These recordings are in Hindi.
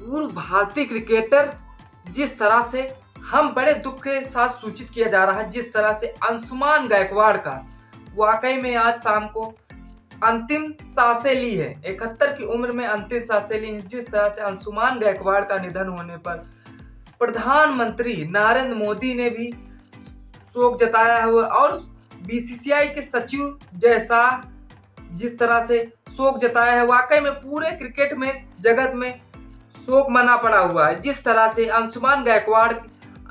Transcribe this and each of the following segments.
पूर्व भारतीय क्रिकेटर जिस तरह से हम बड़े दुख के साथ सूचित किया जा रहा है, जिस तरह से अंशुमान गायकवाड़ का वाकई में आज शाम को अंतिम सांसें ली है, 71 की उम्र में अंतिम सांसें ली हैं। जिस तरह से अंशुमान गायकवाड़ का निधन होने पर प्रधानमंत्री नरेंद्र मोदी ने भी शोक जताया हुआ और बीसीसीआई के सचिव जैसा जिस तरह से शोक जताया है, वाकई में पूरे क्रिकेट में जगत में शोक मना पड़ा हुआ है। जिस तरह से अंशुमान गायकवाड़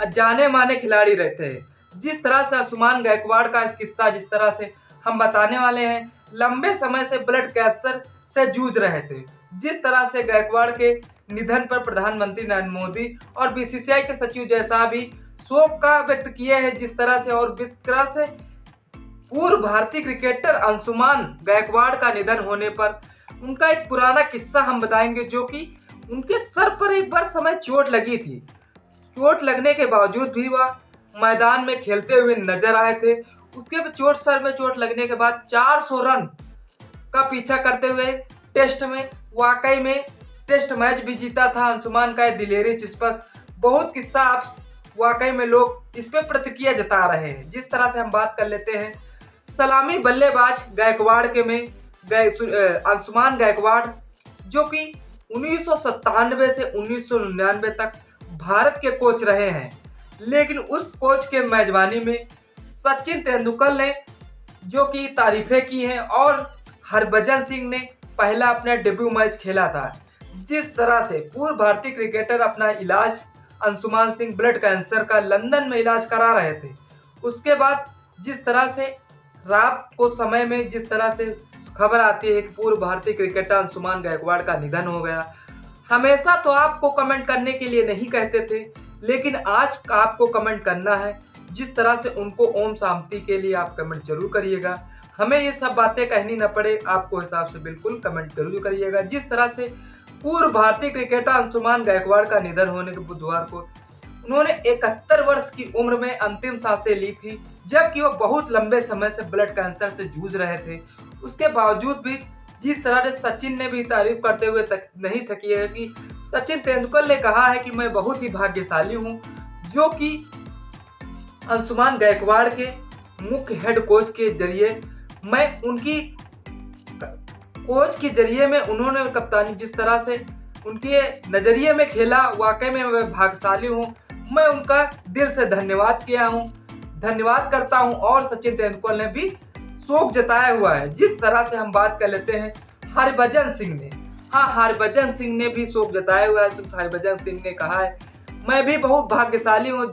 जाने माने खिलाड़ी रहते हैं, जिस तरह से अंशुमान गायकवाड़ का किस्सा जिस तरह से हम बताने वाले हैं, लंबे समय से ब्लड कैंसर से जूझ रहे थे। जिस तरह से गायकवाड़ के निधन पर प्रधानमंत्री नरेंद्र मोदी और बीसीसीआई के सचिव जैसा भी शोक का व्यक्त किए हैं, जिस तरह से और जिस तरह से पूर्व भारतीय क्रिकेटर अंशुमान गायकवाड़ का निधन होने पर उनका एक पुराना किस्सा हम बताएंगे, जो कि उनके सर पर एक बार समय चोट लगी थी। चोट लगने के बावजूद भी वह मैदान में खेलते हुए नजर आए थे। उसके सर में चोट लगने के बाद 400 रन का पीछा करते हुए टेस्ट में वाकई में टेस्ट मैच भी जीता था अंशुमान का दिलेरी चिस्पस। बहुत किस्सा आप वाकई में लोग इस पे प्रतिक्रिया जता रहे हैं। जिस तरह से हम बात कर लेते हैं सलामी बल्लेबाज गायकवाड़ के में अंशुमान गायकवाड़, जो कि 1997 से 1999 तक भारत के कोच रहे हैं, लेकिन उस कोच के मेजबानी में सचिन तेंदुलकर ने जो कि तारीफें की हैं और हरभजन सिंह ने पहला अपना डेब्यू मैच खेला था। जिस तरह से पूर्व भारतीय क्रिकेटर अपना इलाज अंशुमान सिंह ब्लड कैंसर का लंदन में इलाज करा रहे थे, उसके बाद जिस तरह से रात को समय में जिस तरह से खबर आती है कि पूर्व भारतीय क्रिकेटर अंशुमान गायकवाड़ का निधन हो गया। हमेशा तो आपको कमेंट करने के लिए नहीं कहते थे, लेकिन आज आपको कमेंट करना है। जिस तरह से उनको ओम शांति के लिए आप कमेंट जरूर करिएगा। हमें ये सब बातें कहनी न पड़े, आपको हिसाब से बिल्कुल कमेंट जरूर करिएगा। जिस तरह से पूर्व भारतीय क्रिकेटर अंशुमान गायकवाड़ का निधन होने के बुधवार को उन्होंने 71 वर्ष की उम्र में अंतिम सांसें ली थी, जबकि वो बहुत लंबे समय से ब्लड कैंसर से जूझ रहे थे। उसके बावजूद भी जिस तरह से सचिन ने भी तारीफ करते हुए नहीं थकी है कि सचिन तेंदुलकर ने कहा है कि मैं बहुत ही भाग्यशाली हूं, जो कि अंशुमान गायकवाड़ के मुख्य हेड कोच के जरिए मैं उनकी कोच के जरिए में उन्होंने कप्तानी जिस तरह से उनके नजरिए में खेला, वाकई में मैं भाग्यशाली हूं। मैं उनका दिल से धन्यवाद करता हूं और सचिन तेंदुलकर ने भी शोक जताया हुआ है। जिस तरह से हम बात कर लेते हैं हरभजन सिंह ने, हरभजन सिंह ने भी शोक जताया हुआ है। हरभजन सिंह ने कहा है मैं भी बहुत भाग्यशाली हूं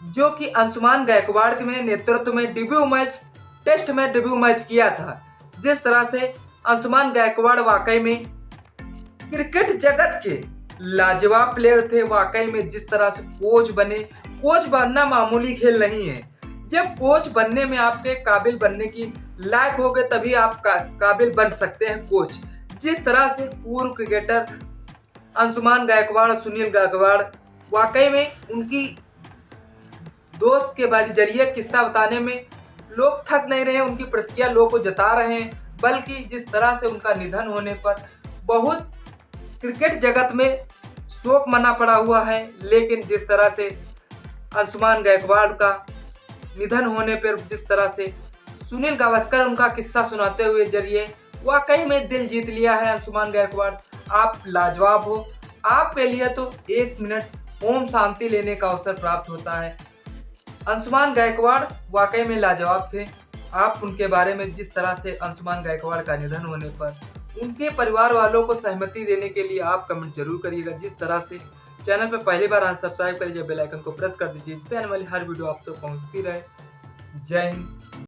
जो कि अंशुमान गायकवाड़ के नेतृत्व में टेस्ट में डेब्यू मैच किया था। जिस तरह से अंशुमान गायकवाड़ वाकई में क्रिकेट जगत के लाजवाब प्लेयर थे। वाकई में जिस तरह से कोच बनना मामूली खेल नहीं है। जब कोच बनने में आपके काबिल बनने की लायक हो गए तभी आप काबिल बन सकते हैं कोच। जिस तरह से पूर्व क्रिकेटर अंशुमान गायकवाड़ और सुनील गायकवाड़ वाकई में उनकी दोस्त के जरिए किस्सा बताने में लोग थक नहीं रहे, उनकी प्रतिक्रिया लोगों को जता रहे हैं। बल्कि जिस तरह से उनका निधन होने पर बहुत क्रिकेट जगत में शोक मना पड़ा हुआ है, लेकिन जिस तरह से अंशुमान गायकवाड़ का निधन होने पर जिस तरह से सुनील गावस्कर उनका किस्सा सुनाते हुए जरिए वाकई में दिल जीत लिया है अंशुमान गायकवाड़। आप लाजवाब हो, आपके लिए तो 1 मिनट ओम शांति लेने का अवसर प्राप्त होता है। अंशुमान गायकवाड़ वाकई में लाजवाब थे। आप उनके बारे में जिस तरह से अंशुमान गायकवाड़ का निधन होने पर उनके परिवार वालों को सहमति देने के लिए आप कमेंट जरूर करिएगा। जिस तरह से चैनल पर पहली बार सब्सक्राइब करिए, बेल आइकन को प्रेस कर दीजिए, इससे आने वाली हर वीडियो आप तक पहुंचती रहे। जय हिंद।